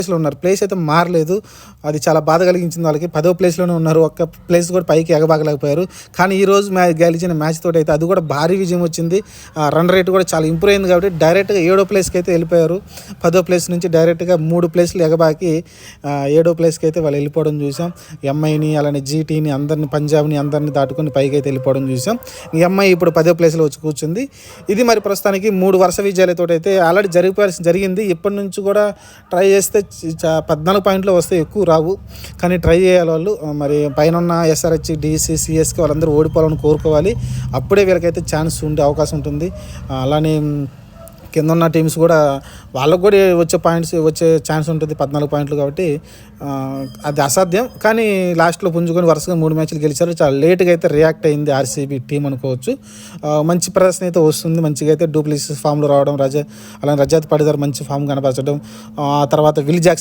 ప్లేస్లో ఉన్నారు, ప్లేస్ అయితే మారలేదు. అది చాలా బాధ కలిగించింది వాళ్ళకి. 10వ ప్లేస్లోనే ఉన్నారు, ఒక్క ప్లేస్ కూడా పైకి ఎగబాగలేకపోయారు. కానీ ఈరోజు గెలిచిన మ్యాచ్ తోటి అయితే అది కూడా భారీ విజయం వచ్చింది. రన్ రేట్ కూడా చాలా ఇంప్రూవ్ అయింది కాబట్టి డైరెక్ట్గా 7వ ప్లేస్కి అయితే వెళ్ళిపోయారు. 10వ ప్లేస్ నుంచి డైరెక్ట్గా 3 ప్లేస్లు ఎగబాకి 7వ ప్లేస్కి అయితే వాళ్ళు వెళ్ళిపోవడం చూసాం. ఎంఐని అలానే జీటీని అందరిని, పంజాబ్ని అందరిని దాటుకొని పైకి అయితే వెళ్ళిపోవడం చూసాం. ఎంఐ ఇప్పుడు 10వ ప్లేస్లో వచ్చి కూర్చుంది. ఇది మరి ప్రస్తుతానికి 3 వరుస విజయాలతో అయితే ఆల్రెడీ జరిగింది. ఇప్పటి నుంచి కూడా ట్రై చేస్తే 14 పాయింట్లు వస్తే ఎక్కువ రావు, కానీ ట్రై చేయాలి వాళ్ళు. మరి పైన ఉన్న ఎస్ఆర్హెచ్, డిసి, సిఎస్కి వాళ్ళందరూ ఓడిపోవాలని కోరుకోవాలి. అప్పుడే వీళ్ళకైతే ఛాన్స్ ఉండే అవకాశం ఉంటుంది. అలానే కింద ఉన్న టీమ్స్ కూడా వాళ్ళకు కూడా వచ్చే ఛాన్స్ ఉంటుంది 14 పాయింట్లు కాబట్టి అది అసాధ్యం. కానీ లాస్ట్లో పుంజుకొని వరుసగా 3 మ్యాచ్లు గెలిచారు. చాలా లేట్గా అయితే రియాక్ట్ అయింది ఆర్సీబీ టీం అనుకోవచ్చు. మంచి ప్రదర్శన అయితే వస్తుంది, మంచిగా అయితే డూప్లిసిస్ ఫామ్లో రావడం, అలానే రజాత్ పడిదార్ మంచి ఫామ్ కనపరచడం, ఆ తర్వాత విల్ జాక్సన్